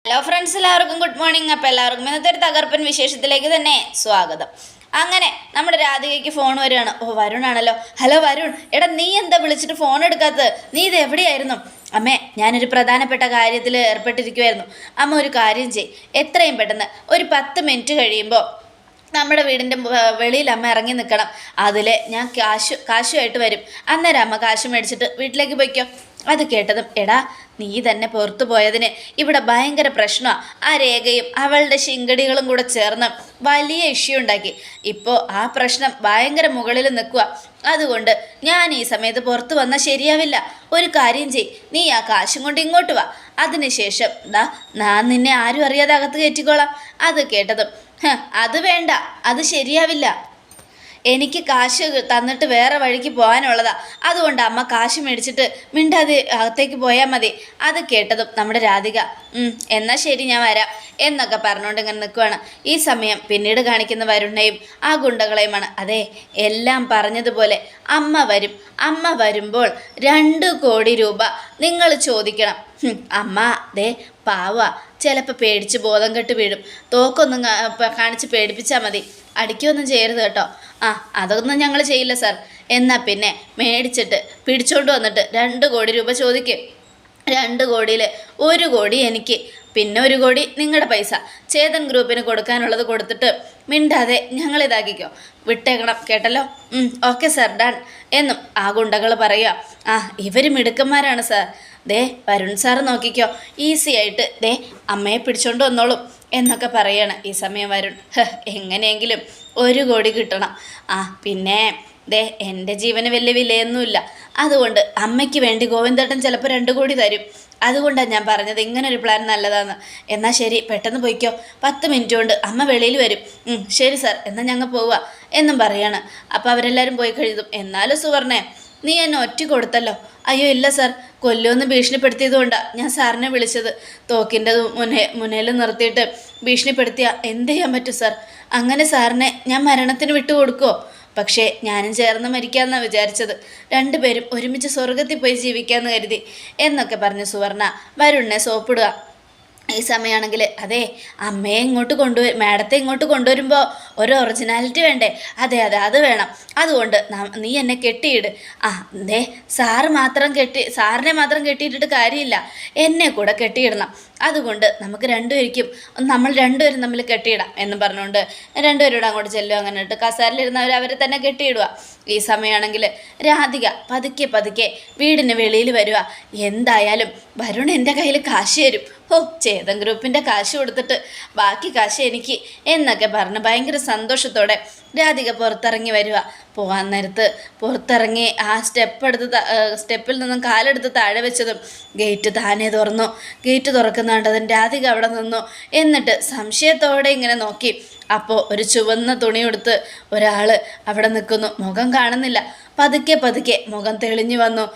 Hello friends, എല്ലാവർക്കും good morning. അപ്പോൾ എല്ലാവർക്കും ഇന്നത്തെ ഒരു തകർപ്പൻ വിശേഷത്തിലേക്ക് തന്നെ സ്വാഗതം. അങ്ങനെ നമ്മുടെ രാധികയ്ക്ക് ഫോൺ വരികയാണ്. ഓ, വരുണാണല്ലോ. ഹലോ വരുൺ, എടാ നീ എന്താ വിളിച്ചിട്ട് ഫോൺ എടുക്കാത്തത്? നീ ഇത് എവിടെയായിരുന്നു? അമ്മേ, ഞാനൊരു പ്രധാനപ്പെട്ട കാര്യത്തിൽ ഏർപ്പെട്ടിരിക്കുമായിരുന്നു. അമ്മ ഒരു കാര്യം ചെയ്, എത്രയും പെട്ടെന്ന് ഒരു 10 മിനിറ്റ് കഴിയുമ്പോൾ നമ്മുടെ വീടിൻ്റെ വെളിയിൽ അമ്മ ഇറങ്ങി നിൽക്കണം. അതിൽ ഞാൻ കാശുമായിട്ട് വരും. അന്നേരം അമ്മ കാശ് മേടിച്ചിട്ട് വീട്ടിലേക്ക് പോയിക്കോ. അത് കേട്ടതും, എടാ നീ തന്നെ പുറത്തു പോയതിന് ഇവിടെ ഭയങ്കര പ്രശ്നമാണ്. ആ രേഖയും അവളുടെ ശിങ്കടികളും കൂടെ ചേർന്ന് വലിയ ഇഷ്യൂ ഉണ്ടാക്കി. ഇപ്പോൾ ആ പ്രശ്നം ഭയങ്കര മുകളിൽ നിൽക്കുക. അതുകൊണ്ട് ഞാൻ ഈ സമയത്ത് പുറത്ത് വന്നാൽ ശരിയാവില്ല. ഒരു കാര്യം ചെയ്, നീ ആ കാശും കൊണ്ട് ഇങ്ങോട്ട് വാ. അതിനുശേഷം ഞാൻ നിന്നെ ആരും അറിയാതെ അകത്ത് കയറ്റിക്കോളാം. അത് കേട്ടതും, അത് വേണ്ട, അത് ശരിയാവില്ല. എനിക്ക് കാശ് തന്നിട്ട് വേറെ വഴിക്ക് പോകാനുള്ളതാ. അതുകൊണ്ട് അമ്മ കാശ് മേടിച്ചിട്ട് മിണ്ടാതെ അകത്തേക്ക് പോയാൽ മതി. അത് കേട്ടതും നമ്മുടെ രാധിക, എന്നാൽ ശരി, ഞാൻ വരാം എന്നൊക്കെ പറഞ്ഞുകൊണ്ട് ഇങ്ങനെ നിൽക്കുവാണ്. ഈ സമയം പിന്നീട് കാണിക്കുന്ന വരുണയും ആ ഗുണ്ടകളെയുമാണ്. അതെ, എല്ലാം പറഞ്ഞതുപോലെ അമ്മ വരും. അമ്മ വരുമ്പോൾ 2 കോടി രൂപ നിങ്ങൾ ചോദിക്കണം. അമ്മ ദേ പാവ, ചിലപ്പോൾ പേടിച്ച് ബോധം കെട്ട് വീഴും. തോക്കൊന്നും കാണിച്ച് പേടിപ്പിച്ചാൽ മതി, അടിക്കുകയൊന്നും ചെയ്യരുത് കേട്ടോ. അതൊന്നും ഞങ്ങൾ ചെയ്യില്ല സാർ. എന്നാൽ പിന്നെ മേടിച്ചിട്ട് പിടിച്ചോണ്ട് വന്നിട്ട് 2 കോടി രൂപ ചോദിക്കും. 2 കോടിയിൽ 1 കോടി എനിക്ക്, പിന്നെ 1 കോടി നിങ്ങളുടെ പൈസ ചേതൻ ഗ്രൂപ്പിന് കൊടുക്കാനുള്ളത് കൊടുത്തിട്ട് മിണ്ടാതെ ഞങ്ങളിതാക്കിക്കോ. വിട്ടേക്കണം, കേട്ടല്ലോ? ഓക്കെ സാർ, ഡൺ എന്നും ആ ഗുണ്ടകൾ പറയുക. ഇവർ മിടുക്കന്മാരാണ് സാർ. ദേ വരുൺ സാറ് നോക്കിക്കോ, ഈസി ആയിട്ട് ദേ അമ്മയെ പിടിച്ചോണ്ട് വന്നോളും എന്നൊക്കെ പറയാണ്. ഈ സമയം വരുൺ, എങ്ങനെയെങ്കിലും 1 കോടി കിട്ടണം. പിന്നെ ദേ എൻ്റെ ജീവന് വലിയ വിലയൊന്നുമില്ല. അതുകൊണ്ട് അമ്മയ്ക്ക് വേണ്ടി ഗോവിന്ദേട്ടൻ ചിലപ്പോൾ 2 കോടി തരും. അതുകൊണ്ടാണ് ഞാൻ പറഞ്ഞത് ഇങ്ങനൊരു പ്ലാൻ നല്ലതാണ്. എന്നാൽ ശരി, പെട്ടെന്ന് പോയിക്കോ. 10 മിനിറ്റ് കൊണ്ട് അമ്മ വെളിയിൽ വരും. ശരി സാർ, എന്നാൽ ഞങ്ങൾ പോവുക എന്നും പറയാണ്. അപ്പോൾ അവരെല്ലാവരും പോയി കഴിയും. എന്നാലും സുവർണേ, നീ എന്നെ ഒറ്റ കൊടുത്തല്ലോ. അയ്യോ ഇല്ല സാർ, കൊല്ലുമെന്ന് ഭീഷണിപ്പെടുത്തിയതുകൊണ്ടാണ് ഞാൻ സാറിനെ വിളിച്ചത്. തോക്കിൻ്റെ മുന്നിൽ നിർത്തിയിട്ട് ഭീഷണിപ്പെടുത്തിയാൽ എന്ത് ചെയ്യാൻ പറ്റും സാർ? അങ്ങനെ സാറിനെ ഞാൻ മരണത്തിന് വിട്ടുകൊടുക്കുമോ? പക്ഷേ ഞാനും ചേർന്ന് മരിക്കാമെന്നാണ് വിചാരിച്ചത്. 2 പേരും ഒരുമിച്ച് സ്വർഗത്തിൽ പോയി ജീവിക്കാമെന്ന് കരുതി എന്നൊക്കെ പറഞ്ഞ് സുവർണ വരുണിനെ സോപ്പിടുക. ഈ സമയമാണെങ്കിൽ, അതെ അമ്മയെ ഇങ്ങോട്ട് മാഡത്തെ ഇങ്ങോട്ട് കൊണ്ടുവരുമ്പോൾ ഒരു ഒറിജിനാലിറ്റി വേണ്ടേ? അതെ അതെ, അത് വേണം. അതുകൊണ്ട് നീ എന്നെ കെട്ടിയിട്. ദേ സാറിനെ മാത്രം കെട്ടിയിട്ടിട്ട് കാര്യമില്ല, എന്നെ കൂടെ കെട്ടിയിടണം. അതുകൊണ്ട് നമുക്ക് നമ്മൾ രണ്ടുപേരും തമ്മിൽ കെട്ടിയിടാം എന്ന് പറഞ്ഞുകൊണ്ട് 2 പേരോട് അങ്ങോട്ട് ചെല്ലും. അങ്ങനെ ഇട്ട് കസാരയിലിരുന്നവർ അവരെ തന്നെ കെട്ടിയിടുക. ഈ സമയമാണെങ്കിൽ രാധിക പതുക്കെ വീടിന് വെളിയിൽ വരിക. എന്തായാലും വരുൺ എൻ്റെ കയ്യിൽ കാശ് തരും. ചേതൻ ഗ്രൂപ്പിൻ്റെ കാശ് കൊടുത്തിട്ട് ബാക്കി കാശ് എനിക്ക് എന്നൊക്കെ പറഞ്ഞ് ഭയങ്കര സന്തോഷത്തോടെ രാധിക പുറത്തിറങ്ങി വരിക. പോകാൻ നേരത്ത് പുറത്തിറങ്ങി ആ സ്റ്റെപ്പിൽ നിന്നും കാലെടുത്ത് താഴെ വെച്ചതും ഗേറ്റ് താനേ തുറന്നു. ഗേറ്റ് തുറക്കുന്നുണ്ടതും രാധിക അവിടെ നിന്നു. എന്നിട്ട് സംശയത്തോടെ ഇങ്ങനെ നോക്കി. അപ്പോൾ ഒരു ചുവന്ന തുണി കൊടുത്ത് ഒരാൾ അവിടെ നിൽക്കുന്നു. മുഖം കാണുന്നില്ല. പതുക്കെ മുഖം തെളിഞ്ഞു വന്നു.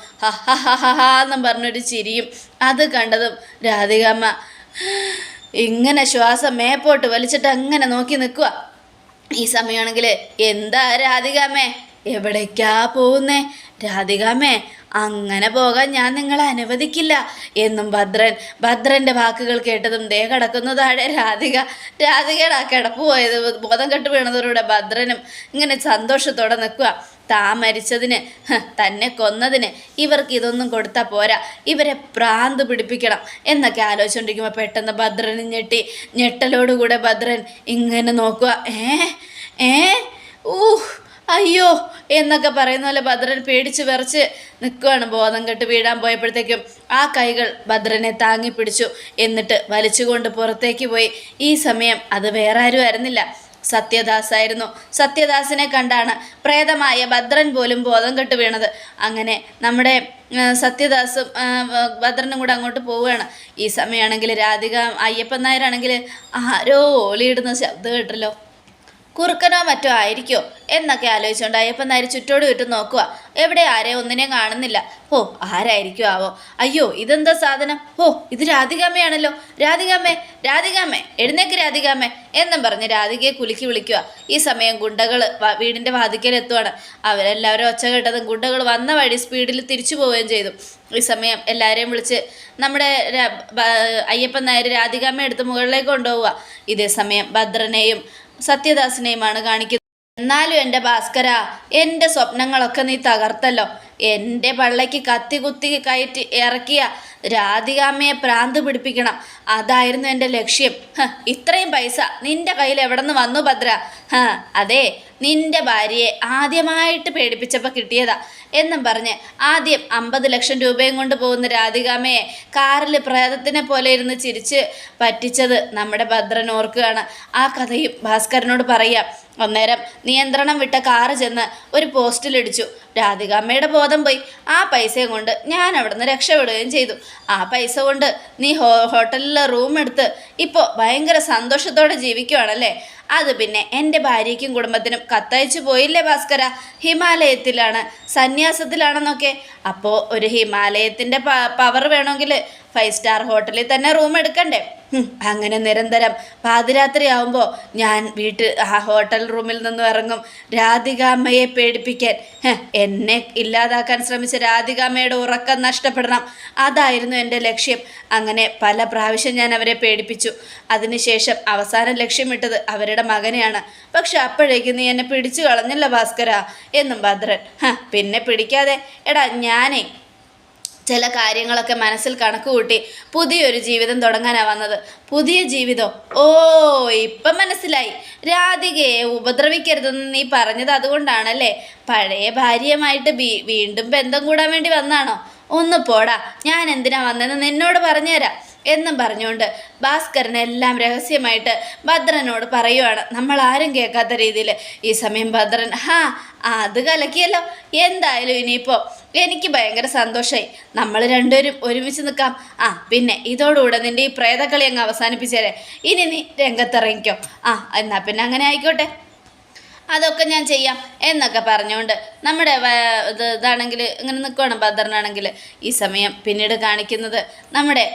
എന്നും പറഞ്ഞൊരു ചിരിയും. അത് കണ്ടതും രാധികാമ്മ ഇങ്ങനെ ശ്വാസം മേപ്പോട്ട് വലിച്ചിട്ട് അങ്ങനെ നോക്കി നിൽക്കുക. ഈ സമയമാണെങ്കിൽ, എന്താ രാധികാമ്മേ, എവിടേക്കാ പോകുന്നേ? രാധികാമ്മേ, അങ്ങനെ പോകാൻ ഞാൻ നിങ്ങളെ അനുവദിക്കില്ല എന്നും ഭദ്രൻ്റെ വാക്കുകൾ കേട്ടതും ദേ കിടക്കുന്നു താഴെ രാധികയുടെ ആ കിടപ്പ് പോയത് ബോധം കെട്ട് വീണതോടെ ഭദ്രനും ഇങ്ങനെ സന്തോഷത്തോടെ നിൽക്കുക. മരിച്ചതിന്, തന്നെ കൊന്നതിന് ഇവർക്ക് ഇതൊന്നും കൊടുത്താൽ പോരാ, ഇവരെ ഭ്രാന്ത് പിടിപ്പിക്കണം എന്നൊക്കെ ആലോചിച്ചുകൊണ്ടിരിക്കുമ്പോൾ പെട്ടെന്ന് ഭദ്രന് ഞെട്ടലോടുകൂടെ ഭദ്രൻ ഇങ്ങനെ നോക്കുക. അയ്യോ എന്നൊക്കെ പറയുന്ന പോലെ ഭദ്രൻ പേടിച്ച് വിറച്ച് നിൽക്കുകയാണ്. ബോധം കെട്ട് വീഴാൻ പോയപ്പോഴത്തേക്കും ആ കൈകൾ ഭദ്രനെ താങ്ങി പിടിച്ചു. എന്നിട്ട് വലിച്ചുകൊണ്ട് പുറത്തേക്ക് പോയി. ഈ സമയം അത് വേറെ ആരും ആയിരുന്നില്ല, സത്യദാസായിരുന്നു. സത്യദാസിനെ കണ്ടാണ് പ്രേതമായ ഭദ്രൻ പോലും ബോധം കെട്ട് വീണത്. അങ്ങനെ നമ്മുടെ സത്യദാസും ഭദ്രനും കൂടെ അങ്ങോട്ട് പോവുകയാണ്. ഈ സമയമാണെങ്കിൽ രാധിക അയ്യപ്പൻ നായരാണെങ്കിൽ ആരോ ഓലിയിടുന്ന ശബ്ദം കേട്ടല്ലോ. കുറുക്കനോ മറ്റോ ആയിരിക്കോ എന്നൊക്കെ ആലോചിച്ചുകൊണ്ട് അയ്യപ്പൻ നായർ ചുറ്റോട് ചുറ്റും നോക്കുക. എവിടെ ആരെയും ഒന്നിനെയും കാണുന്നില്ല. ഓ, ആരായിരിക്കും ആവോ? അയ്യോ, ഇതെന്താ സാധനം? ഓ, ഇത് രാധികാമ്മയാണല്ലോ. രാധികാമ്മേ, രാധികാമ്മേ, എഴുന്നേക്ക് രാധികാമ്മേ എന്നും പറഞ്ഞ് രാധികയെ കുലുക്കി വിളിക്കുക. ഈ സമയം ഗുണ്ടകൾ വീടിൻ്റെ വാതിക്കലെത്തുവാണ്. അവരെല്ലാവരും ഒച്ച കേട്ടതും ഗുണ്ടകൾ വന്ന വഴി സ്പീഡിൽ തിരിച്ചു പോവുകയും ചെയ്തു. ഈ സമയം എല്ലാവരെയും വിളിച്ച് നമ്മുടെ അയ്യപ്പൻ നായർ രാധികാമ്മയെ എടുത്ത് മുകളിലേക്ക് കൊണ്ടുപോവുക. ഇതേ സമയം ഭദ്രനെയും സത്യദാസിനെയുമാണ് കാണിക്കുന്നത്. എന്നാലും എൻ്റെ ഭാസ്കര, എൻ്റെ സ്വപ്നങ്ങളൊക്കെ നീ തകർത്തല്ലോ. എൻ്റെ പള്ളയ്ക്ക് കത്തി കുത്തി കയറ്റി ഇറക്കിയ രാധികാമ്മയെ പ്രാന്ത് പിടിപ്പിക്കണം, അതായിരുന്നു എൻ്റെ ലക്ഷ്യം. ഇത്രയും പൈസ നിൻ്റെ കയ്യിൽ എവിടെ നിന്ന് വന്നു ഭദ്ര? അതെ, നിൻ്റെ ഭാര്യയെ ആദ്യമായിട്ട് പേടിപ്പിച്ചപ്പോൾ കിട്ടിയതാ എന്നും പറഞ്ഞ് ആദ്യം 50 ലക്ഷം രൂപയും കൊണ്ട് പോകുന്ന രാധികാമ്മയെ കാറിൽ പ്രേതത്തിനെ പോലെ ഇരുന്ന് ചിരിച്ച് പറ്റിച്ചത് നമ്മുടെ ഭദ്രൻ ഓർക്കുകയാണ്. ആ കഥയും ഭാസ്കരനോട് പറയാം. അന്നേരം നിയന്ത്രണം വിട്ട കാറ് ചെന്ന് ഒരു പോസ്റ്റിലിടിച്ചു. രാധികാമ്മയുടെ ബോധം പോയി. ആ പൈസയും കൊണ്ട് ഞാൻ അവിടെ നിന്ന് രക്ഷപ്പെടുകയും ചെയ്തു. ആ പൈസ കൊണ്ട് നീ ഹോട്ടലിൽ റൂം എടുത്ത് ഇപ്പോൾ ഭയങ്കര സന്തോഷത്തോടെ ജീവിക്കുവാണല്ലേ? അത് പിന്നെ എൻ്റെ ഭാര്യയ്ക്കും കുടുംബത്തിനും കത്തയച്ചു പോയില്ലേ ഭാസ്കര? ഹിമാലയത്തിലാണ്, സന്യാസത്തിലാണെന്നൊക്കെ. അപ്പോൾ ഒരു ഹിമാലയത്തിൻ്റെ പവർ വേണമെങ്കിൽ 5 സ്റ്റാർ ഹോട്ടലിൽ തന്നെ റൂം എടുക്കണ്ടേ? അങ്ങനെ നിരന്തരം പാതിരാത്രി ആവുമ്പോൾ ഞാൻ ആ ഹോട്ടൽ റൂമിൽ നിന്നും ഇറങ്ങും രാധികാമ്മയെ പേടിപ്പിക്കാൻ. എന്നെ ഇല്ലാതാക്കാൻ ശ്രമിച്ച രാധികാമ്മയുടെ ഉറക്കം നഷ്ടപ്പെടണം, അതായിരുന്നു എൻ്റെ ലക്ഷ്യം. അങ്ങനെ പല പ്രാവശ്യം ഞാൻ അവരെ പേടിപ്പിച്ചു. അതിനുശേഷം അവസാനം ലക്ഷ്യമിട്ടത് അവരുടെ മകനെയാണ്. പക്ഷെ അപ്പോഴേക്കും നീ എന്നെ പിടിച്ചു കളഞ്ഞല്ല ഭാസ്കര എന്നും ഭദ്രൻ. പിന്നെ പിടിക്കാതെ എടാ, ഞാനേ ചില കാര്യങ്ങളൊക്കെ മനസ്സിൽ കണക്ക് കൂട്ടി പുതിയൊരു ജീവിതം തുടങ്ങാനാണ് വന്നത്. പുതിയ ജീവിതം? ഓ, ഇപ്പം മനസ്സിലായി. രാധികയെ ഉപദ്രവിക്കരുതെന്ന് നീ പറഞ്ഞത് അതുകൊണ്ടാണല്ലേ? പഴയ ഭാര്യയുമായിട്ട് വീണ്ടും ബന്ധം കൂടാൻ വേണ്ടി വന്നാണോ? ഒന്ന് പോടാ, ഞാൻ എന്തിനാ വന്നതെന്ന് നിന്നോട് പറഞ്ഞുതരാം എന്നും പറഞ്ഞുകൊണ്ട് ഭാസ്കരൻ എല്ലാം രഹസ്യമായിട്ട് ഭദ്രനോട് പറയുവാണ്, നമ്മൾ ആരും കേൾക്കാത്ത രീതിയിൽ. ഈ സമയം ഭദ്രൻ അത് കലക്കിയല്ലോ. എന്തായാലും ഇനിയിപ്പോൾ എനിക്ക് ഭയങ്കര സന്തോഷമായി. നമ്മൾ രണ്ടുപേരും ഒരുമിച്ച് നിൽക്കാം. പിന്നെ ഇതോടുകൂടെ നിൻ്റെ ഈ പ്രേതക്കളി അങ്ങ് അവസാനിപ്പിച്ചേരെ. ഇനി നീ രംഗത്തിറങ്ങിക്കോ. എന്നാൽ പിന്നെ അങ്ങനെ ആയിക്കോട്ടെ, അതൊക്കെ ഞാൻ ചെയ്യാം എന്നൊക്കെ പറഞ്ഞുകൊണ്ട് നമ്മുടെ ഇതാണെങ്കിൽ ഇങ്ങനെ നിൽക്കുകയാണ് ഭദ്രനാണെങ്കിൽ. ഈ സമയം പിന്നീട് കാണിക്കുന്നത് നമ്മുടെ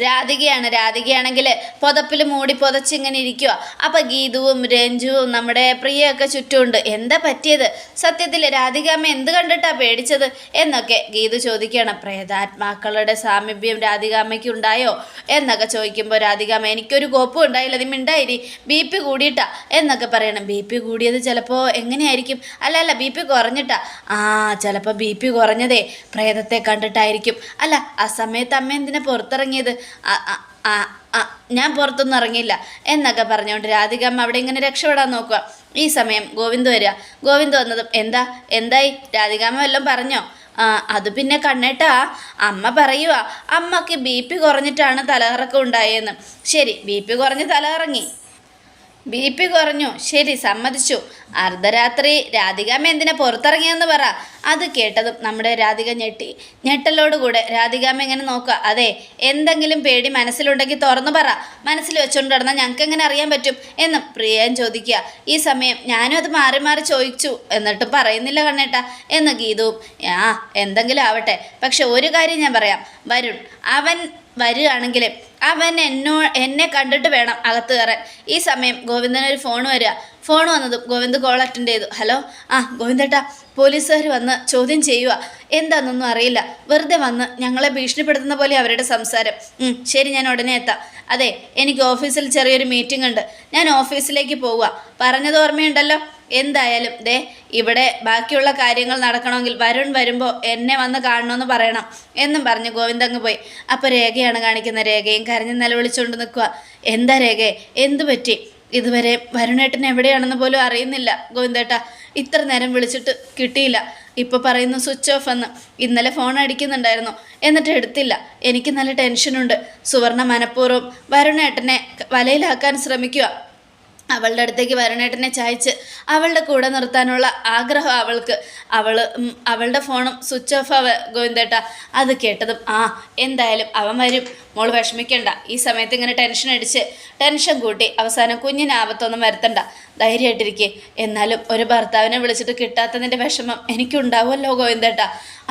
രാധികയാണെങ്കിൽ പുതപ്പിൽ മൂടി പുതച്ചിങ്ങനെ ഇരിക്കുക. അപ്പം ഗീതുവും രഞ്ജുവും നമ്മുടെ പ്രിയയൊക്കെ ചുറ്റുമുണ്ട്. എന്താ പറ്റിയത്? സത്യത്തിൽ രാധികാമ്മ എന്ത് കണ്ടിട്ടാ പേടിച്ചത് എന്നൊക്കെ ഗീതു ചോദിക്കുകയാണ്. പ്രേതാത്മാക്കളുടെ സാമീപ്യം രാധികാമ്മയ്ക്ക് ഉണ്ടായോ എന്നൊക്കെ ചോദിക്കുമ്പോൾ രാധികാമ്മ, എനിക്കൊരു കോപ്പും ഉണ്ടായില്ല, നീ മിണ്ടായിരി, BP കൂടിയിട്ടാ എന്നൊക്കെ പറയണം. BP കൂടിയത് ചിലപ്പോൾ എങ്ങനെയായിരിക്കും? അല്ല, BP കുറഞ്ഞിട്ടാ. ചിലപ്പോൾ BP കുറഞ്ഞതേ പ്രേതത്തെ കണ്ടിട്ടായിരിക്കും. അല്ല, ആ സമയത്ത് അമ്മ എന്തിനാ പുറത്തിറങ്ങിയത്? ഞാൻ പുറത്തൊന്നും ഇറങ്ങിയില്ല എന്നൊക്കെ പറഞ്ഞുകൊണ്ട് രാധികാമ്മ അവിടെ ഇങ്ങനെ രക്ഷപ്പെടാൻ നോക്കുക. ഈ സമയം ഗോവിന്ദ് വരിക. ഗോവിന്ദ് വന്നതും എന്തായി രാധികാമ്മ വല്ലതും പറഞ്ഞോ? അത് പിന്നെ കണ്ണേട്ടാ, അമ്മ പറയുക അമ്മക്ക് BP കുറഞ്ഞിട്ടാണ് തലകറക്കം ഉണ്ടായെന്ന്. ശരി, BP കുറഞ്ഞ് തലകറങ്ങി, BP കുറഞ്ഞു, ശരി, സമ്മതിച്ചു. അർദ്ധരാത്രി രാധികാമ്മ എന്തിനാ പുറത്തിറങ്ങിയെന്ന് പറ. അത് കേട്ടതും നമ്മുടെ രാധിക ഞെട്ടലോടുകൂടെ രാധികാമ്മ ഇങ്ങനെ നോക്കുക. അതെ, എന്തെങ്കിലും പേടി മനസ്സിലുണ്ടെങ്കിൽ തുറന്നു പറ, മനസ്സിൽ വെച്ചുകൊണ്ട് കിടന്നാൽ ഞങ്ങൾക്ക് എങ്ങനെ അറിയാൻ പറ്റും എന്ന് പ്രിയൻ ചോദിക്കുക. ഈ സമയം ഞാനും അത് മാറി മാറി ചോദിച്ചു, എന്നിട്ടും പറയുന്നില്ല കണ്ണേട്ടാ എന്ന് ഗീതവും. എന്തെങ്കിലും ആവട്ടെ, പക്ഷെ ഒരു കാര്യം ഞാൻ പറയാം, വരുൺ അവൻ വരികയാണെങ്കിൽ അവൻ എന്നെ കണ്ടിട്ട് വേണം അകത്ത് കയറാൻ. ഈ സമയം ഗോവിന്ദനൊരു ഫോൺ വരിക. ഫോൺ വന്നതും ഗോവിന്ദ് കോൾ അറ്റൻഡ് ചെയ്തു. ഹലോ, ഗോവിന്ദേട്ടാ, പോലീസുകാർ വന്ന് ചോദ്യം ചെയ്യുക. എന്താണെന്നൊന്നും അറിയില്ല, വെറുതെ വന്ന് ഞങ്ങളെ ഭീഷണിപ്പെടുത്തുന്ന പോലെ അവരുടെ സംസാരം. ശരി, ഞാൻ ഉടനെ എത്താം. അതെ, എനിക്ക് ഓഫീസിൽ ചെറിയൊരു മീറ്റിംഗ് ഉണ്ട്, ഞാൻ ഓഫീസിലേക്ക് പോവുക. പറഞ്ഞത് ഓർമ്മയുണ്ടല്ലോ? എന്തായാലും ഇവിടെ ബാക്കിയുള്ള കാര്യങ്ങൾ നടക്കണമെങ്കിൽ വരുൺ വരുമ്പോൾ എന്നെ വന്ന് കാണണമെന്ന് പറയണം എന്നും പറഞ്ഞ് ഗോവിന്ദ് അങ്ങ് പോയി. അപ്പോൾ രേഖയാണ് കാണിക്കുന്ന. രേഖയും കരഞ്ഞ് നിലവിളിച്ചുകൊണ്ട് നിൽക്കുക. എന്താ രേഖ, എന്തു പറ്റി? ഇതുവരെ വരുണേട്ടൻ എവിടെയാണെന്ന് പോലും അറിയുന്നില്ല ഗോവിന്ദേട്ടാ. ഇത്ര നേരം വിളിച്ചിട്ട് കിട്ടിയില്ല. ഇപ്പോൾ പറയുന്നു സ്വിച്ച് ഓഫ് എന്ന്. ഇന്നലെ ഫോൺ അടിക്കുന്നുണ്ടായിരുന്നു, എന്നിട്ട് എടുത്തില്ല. എനിക്ക് നല്ല ടെൻഷനുണ്ട്. സുവർണ മനഃപൂർവ്വം വരുണേട്ടനെ വലയിലാക്കാൻ ശ്രമിക്കുക. അവളുടെ അടുത്തേക്ക് വരുണേട്ടനെ ചായച്ച് അവളുടെ കൂടെ നിർത്താനുള്ള ആഗ്രഹം അവൾക്ക്. അവളുടെ ഫോണും സ്വിച്ച് ഓഫ് ഗോവിന്ദേട്ട. അത് കേട്ടതും എന്തായാലും അവൻ വരും, മോള് വിഷമിക്കണ്ട. ഈ സമയത്ത് ഇങ്ങനെ ടെൻഷൻ കൂട്ടി അവസാനം കുഞ്ഞിന് ആപത്തൊന്നും വരുത്തണ്ട, ധൈര്യമായിട്ടിരിക്കേ. എന്നാലും ഒരു ഭർത്താവിനെ വിളിച്ചിട്ട് കിട്ടാത്തതിൻ്റെ വിഷമം എനിക്കുണ്ടാവുമല്ലോ ഗോവിന്ദേട്ട,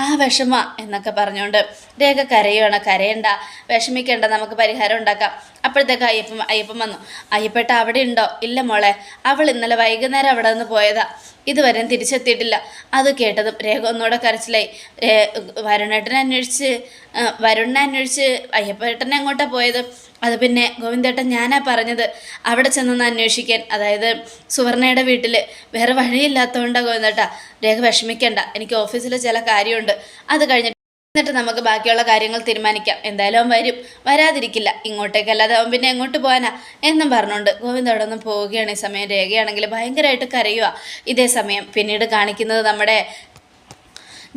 ആ വിഷമ എന്നൊക്കെ പറഞ്ഞുകൊണ്ട് രേഖ കരയുവാണ്. കരയണ്ട, വിഷമിക്കേണ്ട, നമുക്ക് പരിഹാരം ഉണ്ടാക്കാം. അപ്പോഴത്തേക്ക് അയ്യപ്പൻ വന്നു. അയ്യപ്പേട്ട അവിടെ ഉണ്ടോ? ഇല്ല മോളെ, അവൾ ഇന്നലെ വൈകുന്നേരം അവിടെ നിന്ന് പോയതാ, ഇതുവരെ തിരിച്ചെത്തിയിട്ടില്ല. അത് കേട്ടതും രേഖ ഒന്നുകൂടെ കരച്ചിലായി. വരുണിനെ അന്വേഷിച്ച് അയ്യപ്പേട്ടനെ എങ്ങോട്ടാണ് പോയത്? അത് പിന്നെ ഗോവിന്ദേട്ടൻ ഞാനാ പറഞ്ഞത് അവിടെ ചെന്നൊന്ന് അന്വേഷിക്കാൻ, അതായത് സുവർണയുടെ വീട്ടിൽ. വേറെ വഴിയില്ലാത്തതുകൊണ്ടാണ് ഗോവിന്ദേട്ട. രേഖ വിഷമിക്കേണ്ട, എനിക്ക് ഓഫീസിൽ ചില കാര്യമുണ്ട്, അത് കഴിഞ്ഞിട്ട് എന്നിട്ട് നമുക്ക് ബാക്കിയുള്ള കാര്യങ്ങൾ തീരുമാനിക്കാം. എന്തായാലും അവൻ വരും, വരാതിരിക്കില്ല. ഇങ്ങോട്ടേക്കല്ലാതെ അവൻ പിന്നെ എങ്ങോട്ട് പോകാനാ എന്നും പറഞ്ഞുകൊണ്ട് ഗോവിന്ദ അവിടെ നിന്ന് പോവുകയാണ്. ഈ സമയം രേഖയാണെങ്കിൽ ഭയങ്കരമായിട്ട് കരയുക. ഇതേ സമയം പിന്നീട് കാണിക്കുന്നത് നമ്മുടെ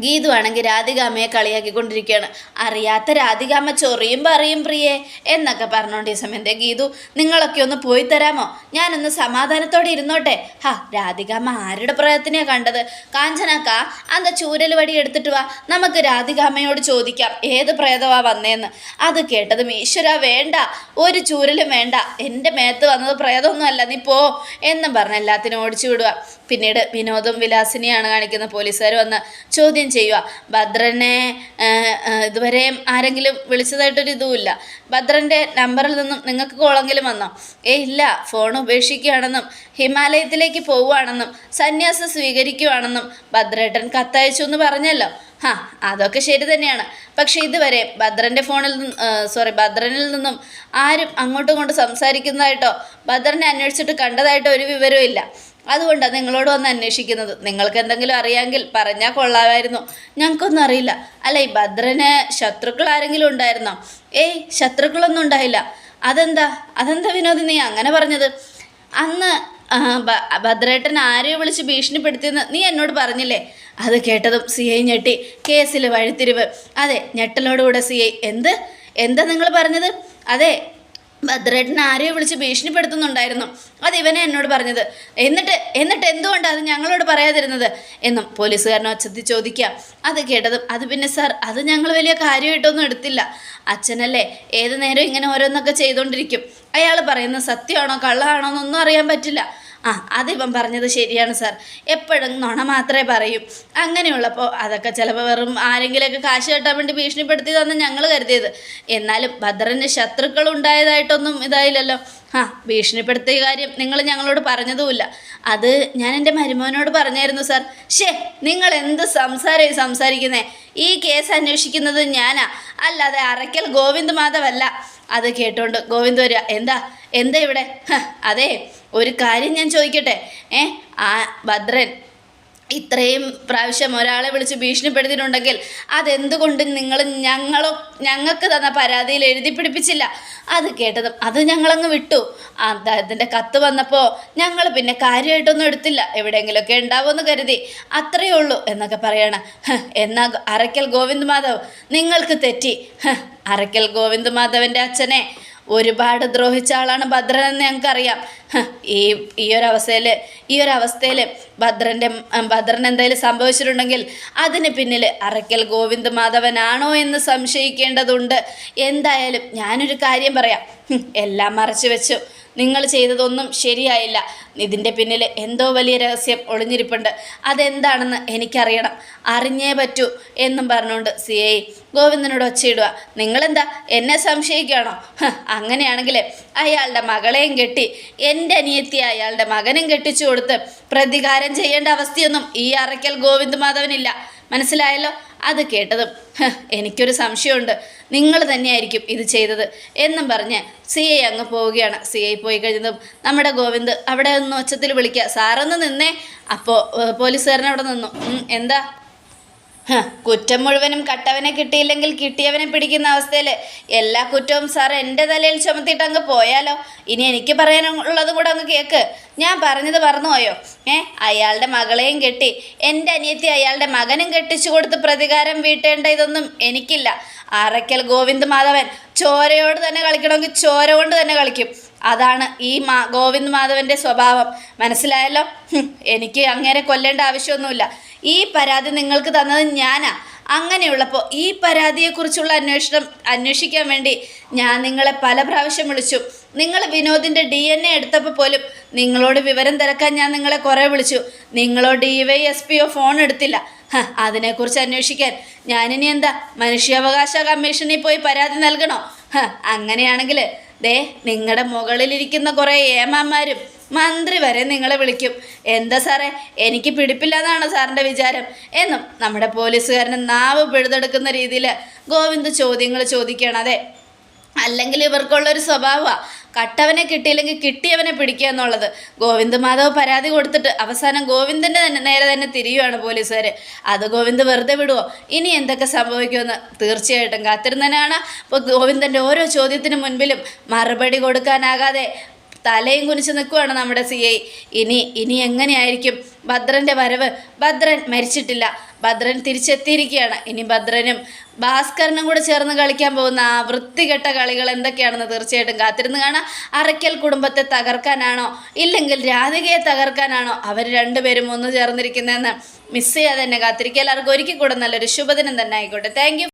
ഗീതു ആണെങ്കിൽ രാധികാമ്മയെ കളിയാക്കിക്കൊണ്ടിരിക്കുകയാണ്. അറിയാത്ത രാധികാമ്മ ചൊറിയുമ്പോൾ അറിയും പ്രിയേ എന്നൊക്കെ പറഞ്ഞുകൊണ്ട് ഈ സമയത്തെ ഗീതു നിങ്ങളൊക്കെ ഒന്ന് പോയി തരാമോ, ഞാനൊന്ന് സമാധാനത്തോടെ ഇരുന്നോട്ടെ. രാധികാമ്മ ആരുടെ പ്രയത്നമാണ് കണ്ടത്? കാഞ്ചനക്ക അന്ത ചൂരൽ വടി എടുത്തിട്ട് വാ, നമുക്ക് രാധികാമ്മയോട് ചോദിക്കാം ഏത് പ്രേതവാ വന്നേന്ന്. അത് കേട്ടതും ഈശ്വര വേണ്ട, ഒരു ചൂരലും വേണ്ട, എൻ്റെ മേത്ത് വന്നത് പ്രേതമൊന്നുമല്ല, നീ പോ എന്നും പറഞ്ഞ് എല്ലാത്തിനും ഓടിച്ചു വിടുക. പിന്നീട് വിനോദും വിലാസിനിയാണ് കാണിക്കുന്ന. പോലീസുകാർ വന്ന് ചോദ്യം ചെയ്യുക. ഭദ്രനെ ഇതുവരെയും ആരെങ്കിലും വിളിച്ചതായിട്ടൊരു ഇതുമില്ല. ഭദ്രൻ്റെ നമ്പറിൽ നിന്നും നിങ്ങൾക്ക് കോളെങ്കിലും വന്നോ? ഇല്ല, ഫോൺ ഉപേക്ഷിക്കുകയാണെന്നും ഹിമാലയത്തിലേക്ക് പോവുകയാണെന്നും സന്യാസം സ്വീകരിക്കുകയാണെന്നും ഭദ്രേട്ടൻ കത്തയച്ചു എന്ന് പറഞ്ഞല്ലോ. അതൊക്കെ ശരി തന്നെയാണ്. പക്ഷെ ഇതുവരെ ഭദ്രനിൽ നിന്നും ആരും അങ്ങോട്ടും ഇങ്ങോട്ടും സംസാരിക്കുന്നതായിട്ടോ ഭദ്രനെ അന്വേഷിച്ചിട്ട് കണ്ടതായിട്ടോ ഒരു വിവരവും ഇല്ല. അതുകൊണ്ടാണ് നിങ്ങളോട് വന്ന് അന്വേഷിക്കുന്നത്. നിങ്ങൾക്ക് എന്തെങ്കിലും അറിയാമെങ്കിൽ പറഞ്ഞാൽ കൊള്ളാമായിരുന്നു. ഞങ്ങൾക്കൊന്നും അറിയില്ല. അല്ല, ഈ ഭദ്രന് ശത്രുക്കൾ ആരെങ്കിലും ഉണ്ടായിരുന്നോ? ശത്രുക്കളൊന്നും ഉണ്ടായില്ല. അതെന്താ വിനോദ് നീ അങ്ങനെ പറഞ്ഞത്? അന്ന് ഭദ്രേട്ടൻ ആരെയോ വിളിച്ച് ഭീഷണിപ്പെടുത്തിയെന്ന് നീ എന്നോട് പറഞ്ഞില്ലേ? അത് കേട്ടതും സി ഐ ഞെട്ടി. കേസിൽ വഴിത്തിരിവ്. അതെ, ഞെട്ടലോടുകൂടെ സി ഐ എന്താ നിങ്ങൾ പറഞ്ഞത്? അതെ, ഭദ്രേട്ടൻ ആരെയോ വിളിച്ച് ഭീഷണിപ്പെടുത്തുന്നുണ്ടായിരുന്നു, അത് ഇവനെ എന്നോട് പറഞ്ഞത്. എന്നിട്ട് എന്തുകൊണ്ടാണ് അത് ഞങ്ങളോട് പറയാതിരുന്നത് എന്നും പോലീസുകാരനെ ഒച്ചത്തിൽ ചോദിക്കാം. അത് കേട്ടതും അത് പിന്നെ സാർ, അത് ഞങ്ങൾ വലിയ കാര്യമായിട്ടൊന്നും എടുത്തില്ല. അച്ഛനല്ലേ ഏത് നേരം ഇങ്ങനെ ഓരോന്നൊക്കെ ചെയ്തുകൊണ്ടിരിക്കും. അയാൾ പറയുന്നത് സത്യമാണോ കള്ളമാണോ എന്നൊന്നും അറിയാൻ പറ്റില്ല. അതിവൻ പറഞ്ഞത് ശരിയാണ് സാർ, എപ്പോഴും നുണ മാത്രമേ പറയൂ. അങ്ങനെയുള്ളപ്പോൾ അതൊക്കെ ചിലപ്പോൾ വെറും ആരെങ്കിലുമൊക്കെ കാശ് കെട്ടാൻ വേണ്ടി ഭീഷണിപ്പെടുത്തിയതാണെന്ന് ഞങ്ങൾ കരുതിയത്. എന്നാലും ഭദ്രന് ശത്രുക്കൾ ഉണ്ടായതായിട്ടൊന്നും ഇതായില്ലല്ലോ. ഭീഷണിപ്പെടുത്തിയ കാര്യം നിങ്ങൾ ഞങ്ങളോട് പറഞ്ഞതുമില്ല. അത് ഞാൻ എൻ്റെ മരുമോനോട് പറഞ്ഞായിരുന്നു സാർ. നിങ്ങൾ എന്ത് സംസാരിക്കുന്നേ? ഈ കേസ് അന്വേഷിക്കുന്നത് ഞാനാ, അല്ലാതെ അറയ്ക്കൽ ഗോവിന്ദ് മാധവല്ല. അത് കേട്ടോണ്ട് ഗോവിന്ദ് വരിക. എന്താ ഇവിടെ? അതെ, ഒരു കാര്യം ഞാൻ ചോദിക്കട്ടെ. ഭദ്രൻ ഇത്രയും പ്രാവശ്യം ഒരാളെ വിളിച്ച് ഭീഷണിപ്പെടുത്തിയിട്ടുണ്ടെങ്കിൽ അതെന്തുകൊണ്ട് നിങ്ങൾ ഞങ്ങൾക്ക് തന്ന പരാതിയിൽ എഴുതി പിടിപ്പിച്ചില്ല? അത് കേട്ടതും അത് ഞങ്ങളങ്ങ് വിട്ടു. അദ്ദേഹത്തിൻ്റെ കത്ത് വന്നപ്പോൾ ഞങ്ങൾ പിന്നെ കാര്യമായിട്ടൊന്നും എടുത്തില്ല, എവിടെയെങ്കിലുമൊക്കെ ഉണ്ടാവുമെന്ന് കരുതി, അത്രയേ ഉള്ളൂ എന്നൊക്കെ പറയണം. എന്നാ അറയ്ക്കൽ ഗോവിന്ദ് മാധവ് നിങ്ങൾക്ക് തെറ്റി. അറയ്ക്കൽ ഗോവിന്ദ് മാധവൻ്റെ അച്ഛനെ ഒരുപാട് ദ്രോഹിച്ച ആളാണ് ഭദ്രൻ എന്ന് ഞങ്ങൾക്കറിയാം. ഈ ഒരു അവസ്ഥയിൽ ഭദ്രൻ എന്തെങ്കിലും സംഭവിച്ചിട്ടുണ്ടെങ്കിൽ അതിന് പിന്നിൽ അറയ്ക്കൽ ഗോവിന്ദ് മാധവനാണോ എന്ന് സംശയിക്കേണ്ടതുണ്ട്. എന്തായാലും ഞാനൊരു കാര്യം പറയാം, എല്ലാം മറച്ചു വെച്ചു. നിങ്ങൾ ചെയ്തതൊന്നും ശരിയായില്ല. ഇതിൻ്റെ പിന്നിൽ എന്തോ വലിയ രഹസ്യം ഒളിഞ്ഞിരിപ്പുണ്ട്. അതെന്താണെന്ന് എനിക്കറിയണം, അറിഞ്ഞേ പറ്റൂ എന്നും പറഞ്ഞുകൊണ്ട് സി ഐ ഗോവിന്ദനോട് ഒച്ചയിടുക. നിങ്ങളെന്താ എന്നെ സംശയിക്കുകയാണോ? അങ്ങനെയാണെങ്കിൽ അയാളുടെ മകളെയും കെട്ടി എൻ്റെ അനിയത്തി അയാളുടെ മകനും കെട്ടിച്ചു കൊടുത്ത് പ്രതികാരം ചെയ്യേണ്ട അവസ്ഥയൊന്നും ഈ അറയ്ക്കൽ ഗോവിന്ദ് മാധവനില്ല. മനസ്സിലായല്ലോ? അത് കേട്ടതും എനിക്കൊരു സംശയമുണ്ട്, നിങ്ങൾ തന്നെയായിരിക്കും ഇത് ചെയ്തത് എന്നും പറഞ്ഞ് സി ഐ അങ്ങ് പോവുകയാണ്. സി ഐ പോയി കഴിഞ്ഞതും നമ്മുടെ ഗോവിന്ദ് അവിടെ ഒന്ന് ഒച്ചത്തിൽ വിളിക്കുക, സാറൊന്ന് നിന്നേ. അപ്പോൾ പോലീസുകാരൻ അവിടെ നിന്നു. എന്താ? കുറ്റം മുഴുവനും കട്ടവനെ കിട്ടിയില്ലെങ്കിൽ കിട്ടിയവനെ പിടിക്കുന്ന അവസ്ഥയിൽ എല്ലാ കുറ്റവും സാർ എൻ്റെ തലയിൽ ചുമത്തിയിട്ട് അങ്ങ് പോയാലോ? ഇനി എനിക്ക് പറയാനുള്ളത് കൂടെ അങ്ങ് കേൾക്ക്. ഞാൻ പറഞ്ഞത് മറന്നുപോയോ? അയാളുടെ മകളെയും കെട്ടി എൻ്റെ അനിയത്തി അയാളുടെ മകനും കെട്ടിച്ചു കൊടുത്ത് പ്രതികാരം വീട്ടേണ്ട ഇതൊന്നും എനിക്കില്ല. അറയ്ക്കൽ ഗോവിന്ദ് മാധവൻ ചോരയോട് തന്നെ കളിക്കണമെങ്കിൽ ചോര കൊണ്ട് തന്നെ കളിക്കും. അതാണ് ഈ ഗോവിന്ദ് മാധവൻ്റെ സ്വഭാവം. മനസ്സിലായല്ലോ? എനിക്ക് അങ്ങേരെ കൊല്ലേണ്ട ആവശ്യമൊന്നുമില്ല. ഈ പരാതി നിങ്ങൾക്ക് തന്നത് ഞാനാ. അങ്ങനെയുള്ളപ്പോൾ ഈ പരാതിയെക്കുറിച്ചുള്ള അന്വേഷിക്കാൻ വേണ്ടി ഞാൻ നിങ്ങളെ പല പ്രാവശ്യം വിളിച്ചു. നിങ്ങൾ വിനോദിൻ്റെ DNA എടുത്തപ്പോൾ പോലും നിങ്ങളോട് വിവരം തിരക്കാൻ ഞാൻ നിങ്ങളെ കുറേ വിളിച്ചു. നിങ്ങളോ DYSPയോ ഫോൺ എടുത്തില്ല. അതിനെക്കുറിച്ച് അന്വേഷിക്കാൻ ഞാനിനി എന്താ മനുഷ്യാവകാശ കമ്മീഷനിൽ പോയി പരാതി നൽകണോ? അങ്ങനെയാണെങ്കിൽ ദേ നിങ്ങളുടെ മുകളിലിരിക്കുന്ന കുറേ ഏമാന്മാരും മന്ത്രി വരെ നിങ്ങളെ വിളിക്കും. എന്താ സാറേ, എനിക്ക് പിടിപ്പില്ലാന്നാണ് സാറിൻ്റെ വിചാരം എന്നും നമ്മുടെ പോലീസുകാരന് നാവ് പിഴുതെടുക്കുന്ന രീതിയിൽ ഗോവിന്ദ് ചോദ്യങ്ങൾ ചോദിക്കുകയാണ്. അതെ, അല്ലെങ്കിൽ ഇവർക്കുള്ളൊരു സ്വഭാവമാണ് കട്ടവനെ കിട്ടിയില്ലെങ്കിൽ കിട്ടിയവനെ പിടിക്കുക എന്നുള്ളത്. ഗോവിന്ദ് മാധവ് പരാതി കൊടുത്തിട്ട് അവസാനം ഗോവിന്ദൻ്റെ നേരെ തന്നെ തിരിയുവാണ് പോലീസുകാർ. അത് ഗോവിന്ദ് വെറുതെ വിടുമോ? ഇനി എന്തൊക്കെ സംഭവിക്കുമെന്ന് തീർച്ചയായിട്ടും കാത്തിരുന്നതിനാണ്. ഇപ്പോൾ ഗോവിന്ദൻ്റെ ഓരോ ചോദ്യത്തിന് മുൻപിലും മറുപടി കൊടുക്കാനാകാതെ തലയും കുനിച്ച് നിൽക്കുവാണ് നമ്മുടെ CI. ഇനി എങ്ങനെയായിരിക്കും ഭദ്രൻ്റെ വരവ്? ഭദ്രൻ മരിച്ചിട്ടില്ല, ഭദ്രൻ തിരിച്ചെത്തിയിരിക്കുകയാണ്. ഇനി ഭദ്രനും ഭാസ്കരനും കൂടെ ചേർന്ന് കളിക്കാൻ പോകുന്ന ആ വൃത്തികെട്ട കളികൾ എന്തൊക്കെയാണെന്ന് തീർച്ചയായിട്ടും കാത്തിരുന്ന് കാണാം. അറയ്ക്കൽ കുടുംബത്തെ തകർക്കാനാണോ ഇല്ലെങ്കിൽ രാധികയെ തകർക്കാനാണോ അവർ രണ്ടുപേരും ഒന്ന് ചേർന്നിരിക്കുന്നതെന്ന് മിസ് ചെയ്യാതെ തന്നെ കാത്തിരിക്കുക. എല്ലാവർക്കും ഒരിക്കൽ കൂടെ നല്ലൊരു ശുഭദിനം തന്നെ ആയിക്കോട്ടെ. Thank you.